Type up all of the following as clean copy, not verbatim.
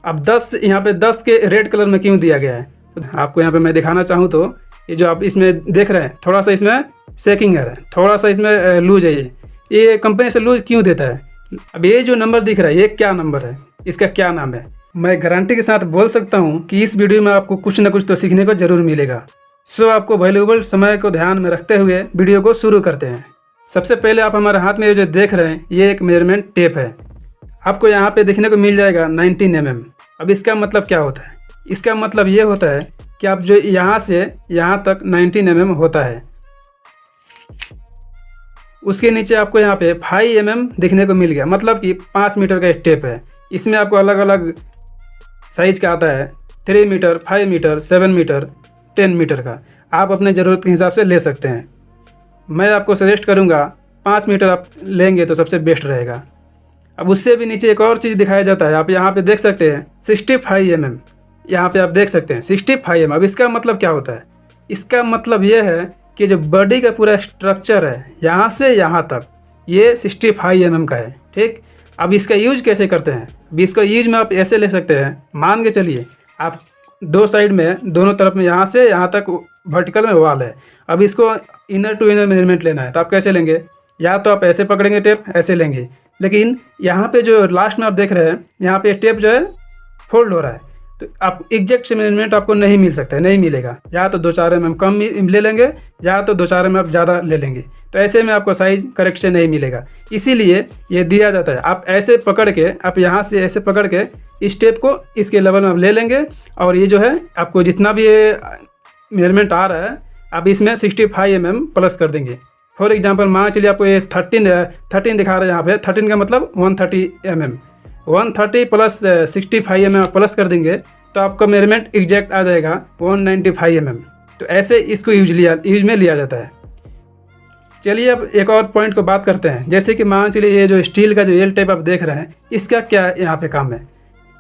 अब 10 यहाँ पे 10 के रेड कलर में क्यों दिया गया है, तो आपको यहाँ पे मैं दिखाना चाहूँ तो ये जो आप इसमें देख रहे हैं थोड़ा सा इसमें शेकिंग है, थोड़ा सा इसमें लूज है। ये कंपनी से लूज क्यों देता है। अब ये जो नंबर दिख रहा है ये क्या नंबर है, इसका क्या नाम है। मैं गारंटी के साथ बोल सकता हूँ कि इस वीडियो में आपको कुछ ना कुछ तो सीखने को ज़रूर मिलेगा। सो आपको वैल्यूएबल समय को ध्यान में रखते हुए वीडियो को शुरू करते हैं। सबसे पहले आप हमारे हाथ में जो देख रहे हैं ये एक मेजरमेंट टेप है। आपको यहाँ पे देखने को मिल जाएगा 19 mm। अब इसका मतलब क्या होता है, इसका मतलब ये होता है कि आप जो यहाँ से यहाँ तक 19 mm होता है, उसके नीचे आपको यहाँ पे 5 mm दिखने को मिल गया, मतलब कि 5 मीटर का टेप है। इसमें आपको अलग अलग साइज का आता है, 3 मीटर, 5 मीटर, 7 मीटर, 10 मीटर का। आप अपने ज़रूरत के हिसाब से ले सकते हैं। मैं आपको सजेस्ट करूँगा 5 मीटर आप लेंगे तो सबसे बेस्ट रहेगा। अब उससे भी नीचे एक और चीज़ दिखाया जाता है, आप यहाँ पे देख सकते हैं 65 mm। यहाँ पे आप देख सकते हैं 65 mm। अब इसका मतलब क्या होता है, इसका मतलब ये है कि जो बॉडी का पूरा स्ट्रक्चर है यहाँ से यहाँ तक ये 65 mm का है। ठीक, अब इसका यूज कैसे करते हैं। अब इसका यूज में आप ऐसे ले सकते हैं, मान के चलिए आप दो साइड में दोनों तरफ में यहाँ से यहाँ तक वर्टिकल में वाल है। अब इसको इनर टू इनर मेजरमेंट लेना है तो आप कैसे लेंगे, या तो आप ऐसे पकड़ेंगे टेप, ऐसे लेंगे, लेकिन यहाँ पे जो लास्ट में आप देख रहे हैं यहाँ पे टेप जो है फोल्ड हो रहा है, तो आप एग्जैक्ट मेजरमेंट आपको नहीं मिल सकता है, नहीं मिलेगा। या तो 2-4 mm कम ले लेंगे या तो 2-4 mm आप ज़्यादा ले लेंगे, तो ऐसे में आपको साइज़ करेक्ट से नहीं मिलेगा। इसीलिए ये दिया जाता है, आप ऐसे पकड़ के, आप यहाँ से ऐसे पकड़ के इस टेप को इसके लेवल में आप ले लेंगे और ये जो है आपको जितना भी मेजरमेंट आ रहा है आप इसमें 65 mm प्लस कर देंगे। फॉर एग्जांपल मान चलिए आपको ये 13 दिखा रहा है, यहाँ पे 13 का मतलब 130 mm, 130 प्लस 65 mm प्लस कर देंगे तो आपका मेजरमेंट एग्जैक्ट आ जाएगा 195 mm। तो ऐसे इसको यूज में लिया जाता है। चलिए अब एक और पॉइंट को बात करते हैं। जैसे कि मान चलिए ये जो स्टील का जो एल टेप आप देख रहे हैं इसका क्या यहाँ पे काम है,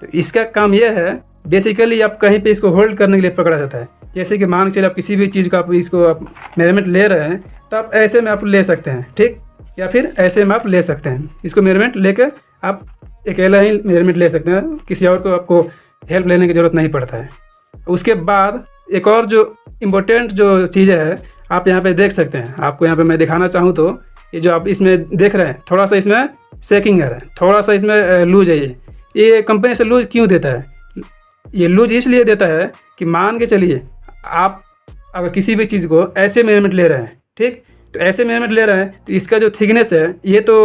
तो इसका काम यह है बेसिकली आप कहीं पे इसको होल्ड करने के लिए पकड़ा जाता है। जैसे कि मान चलिए आप किसी भी चीज़ का आप इसको आप मेजरमेंट ले रहे हैं तो आप ऐसे में आप ले सकते हैं, ठीक, या फिर ऐसे में आप ले सकते हैं। इसको मेजरमेंट लेकर आप अकेला ही मेजरमेंट ले सकते हैं, किसी और को आपको हेल्प लेने की ज़रूरत नहीं पड़ता है। उसके बाद एक और जो इम्पोर्टेंट जो चीज़ है आप यहाँ पे देख सकते हैं, आपको यहाँ पे मैं दिखाना चाहूँ तो ये जो आप इसमें देख रहे हैं थोड़ा सा इसमें शेकिंग है, थोड़ा सा इसमें लूज है। ये कंपनी से लूज क्यों देता है, ये लूज इसलिए देता है कि मान के चलिए आप अगर किसी भी चीज़ को ऐसे मेजरमेंट ले रहे हैं, ठीक, तो ऐसे मेजरमेंट ले रहे हैं तो इसका जो थिकनेस है ये तो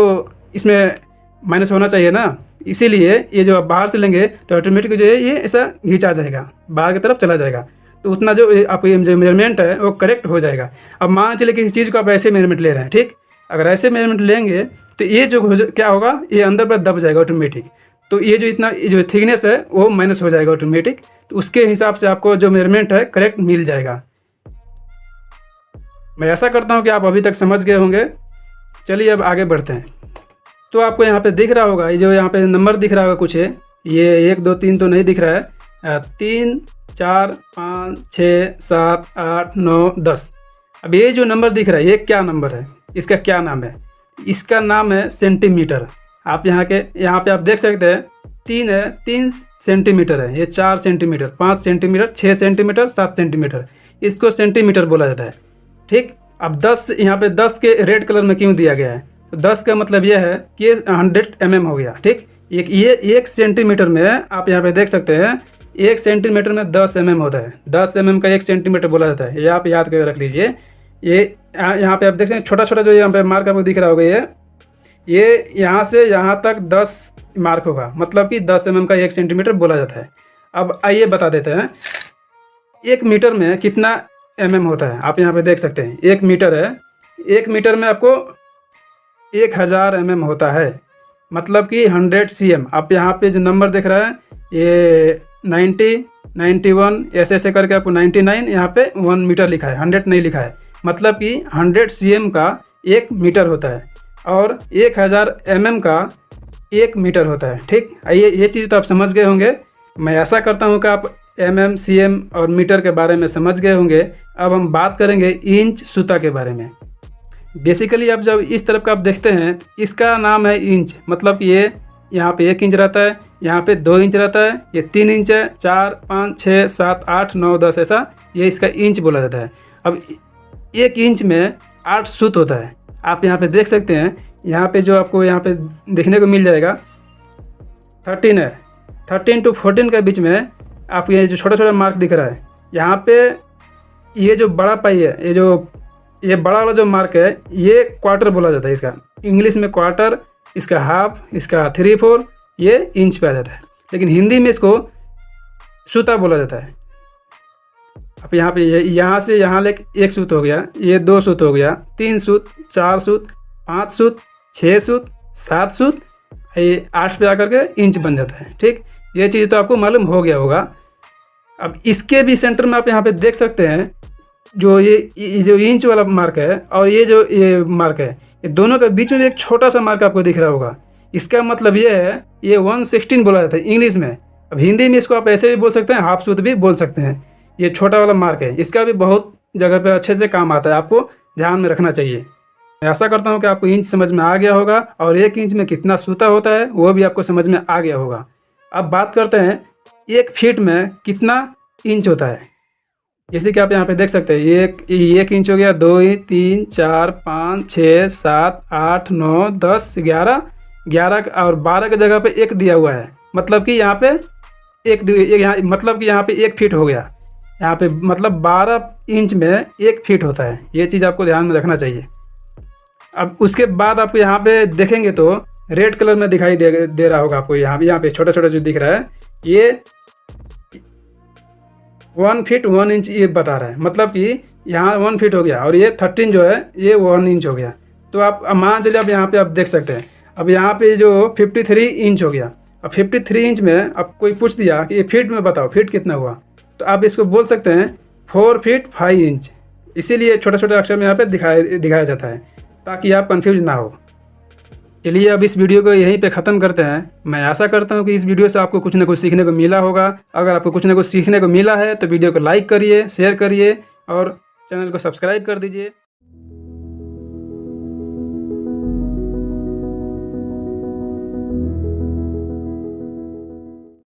इसमें माइनस होना चाहिए ना, इसीलिए ये जो आप बाहर से लेंगे तो ऑटोमेटिक जो है ये ऐसा खींचा जाएगा, बाहर की तरफ चला जाएगा, तो उतना जो आप जो मेजरमेंट है वो करेक्ट हो जाएगा। अब मान चलिए किसी चीज़ को आप ऐसे मेजरमेंट ले रहे हैं, ठीक, अगर ऐसे मेजरमेंट लेंगे तो ये जो क्या होगा, ये अंदर पर दब जाएगा ऑटोमेटिक, तो ये जो इतना जो थिकनेस है वो माइनस हो जाएगा ऑटोमेटिक, तो उसके हिसाब से आपको जो मेजरमेंट है करेक्ट मिल जाएगा। मैं ऐसा करता हूँ कि आप अभी तक समझ गए होंगे। चलिए अब आगे बढ़ते हैं। तो आपको यहाँ पे दिख रहा होगा, ये जो यहाँ पे नंबर दिख रहा होगा कुछ है, ये 1 2 3 तो नहीं दिख रहा है, 3 4 5 6 7 8 9 10। अब ये जो नंबर दिख रहा है ये क्या नंबर है, इसका क्या नाम है, इसका नाम है सेंटीमीटर। आप यहाँ पे आप देख सकते हैं 3 है, 3 सेंटीमीटर है, ये 4 सेंटीमीटर, 5 सेंटीमीटर, 6 सेंटीमीटर, 7 सेंटीमीटर, इसको सेंटीमीटर बोला जाता है। ठीक, अब 10 यहाँ पे 10 के रेड कलर में क्यों दिया गया है, तो 10 का मतलब यह है कि 100 mm हो गया। ठीक, एक सेंटीमीटर में आप यहाँ पे देख सकते हैं 1 सेंटीमीटर में 10 mm होता है, 10 mm का 1 सेंटीमीटर बोला जाता है। ये आप याद करके रख लीजिए। ये यहाँ पे आप देख सकते हैं छोटा छोटा जो यहाँ पे मार्क आपको दिख रहा होगा, ये यहाँ से यहाँ तक 10 मार्क होगा, मतलब कि 10 mm का 1 सेंटीमीटर बोला जाता है। अब आइए बता देते हैं 1 मीटर में कितना mm होता है। आप यहाँ पे देख सकते हैं 1 मीटर है, 1 मीटर में आपको 1000 mm होता है, मतलब कि 100 cm। आप यहाँ पे जो नंबर दिख रहा है ये 90 91 ऐसे ऐसे करके आपको 99 यहाँ पे 1 मीटर लिखा है, 100 नहीं लिखा है, मतलब कि 100 cm का 1 मीटर होता है और 1000 mm का 1 मीटर होता है। ठीक, ये चीज़ तो आप समझ गए होंगे। मैं ऐसा करता हूँ कि आप mm, cm और मीटर के बारे में समझ गए होंगे। अब हम बात करेंगे इंच सूता के बारे में। बेसिकली आप जब इस तरफ का आप देखते हैं इसका नाम है इंच, मतलब कि ये यहाँ पे 1 इंच रहता है, यहाँ पे 2 इंच रहता है, ये 3 इंच है, 4, 5, 6, 7, 8, 9, 10 ऐसा ये इसका इंच बोला जाता है। अब 1 इंच में 8 सूत होता है। आप यहाँ पे देख सकते हैं, यहाँ पे जो आपको यहाँ पे देखने को मिल जाएगा 13 है, 13 to 14 के बीच में आपको ये जो छोटा छोटा मार्क दिख रहा है, यहाँ पे ये जो बड़ा पाई है, ये बड़ा वाला जो मार्क है ये क्वार्टर बोला जाता है इसका, इंग्लिश में क्वार्टर, इसका हाफ, इसका 3/4 ये इंच पे आ जाता है, लेकिन हिंदी में इसको सूता बोला जाता है। अब यहाँ पे यहाँ से यहाँ ले 1 सूत हो गया, ये 2 सूत हो गया, 3 सूत, 4 सूत, 5 सूत, 6 सूत, 7 सूत, ये 8 पे आकर के इंच बन जाता है। ठीक, ये चीज़ तो आपको मालूम हो गया होगा। अब इसके भी सेंटर में आप यहाँ पे देख सकते हैं जो ये जो इंच वाला मार्क है और ये मार्क है, ये दोनों के बीच में एक छोटा सा मार्क आपको दिख रहा होगा। इसका मतलब ये है, ये 1/16 बोला जाता है इंग्लिश में। अब हिंदी में इसको आप ऐसे भी बोल सकते हैं, हाफ सूत भी बोल सकते हैं। ये छोटा वाला मार्क है, इसका भी बहुत जगह पे अच्छे से काम आता है, आपको ध्यान में रखना चाहिए। मैं आशा करता हूँ कि आपको इंच समझ में आ गया होगा और 1 इंच में कितना सूता होता है वो भी आपको समझ में आ गया होगा। अब बात करते हैं 1 फीट में कितना इंच होता है। जैसे कि आप यहाँ पे देख सकते हैं, 1 इंच हो गया, 2 इंच, 3, 4, 5, 6, 7, 8, 9, 10, 11 और 12 की जगह पे 1 दिया हुआ है, मतलब कि यहाँ पे मतलब कि यहाँ पे 1 फीट हो गया। यहाँ पे मतलब 12 इंच में 1 फीट होता है। ये चीज़ आपको ध्यान में रखना चाहिए। अब उसके बाद आपको यहाँ पे देखेंगे तो रेड कलर में दिखाई दे रहा होगा आपको, यहाँ पे छोटा छोटा जो दिख रहा है ये 1 फीट 1 इंच ये बता रहा है, मतलब कि यहाँ 1 फीट हो गया और ये 13 जो है ये 1 इंच हो गया। तो आप मान चलिए, अब यहाँ पे आप देख सकते हैं, अब यहाँ पे जो 53 इंच हो गया। अब 53 इंच में अब कोई पूछ दिया कि ये फीट में बताओ, फीट कितना हुआ, तो आप इसको बोल सकते हैं 4 फीट 5 इंच। इसीलिए छोटे छोटे अक्षर में यहाँ पे दिखाया जाता है ताकि आप कंफ्यूज ना हो। चलिए अब इस वीडियो को यहीं पे ख़त्म करते हैं। मैं आशा करता हूँ कि इस वीडियो से आपको कुछ ना कुछ सीखने को मिला होगा। अगर आपको कुछ ना कुछ सीखने को मिला है तो वीडियो को लाइक करिए, शेयर करिए और चैनल को सब्सक्राइब कर दीजिए।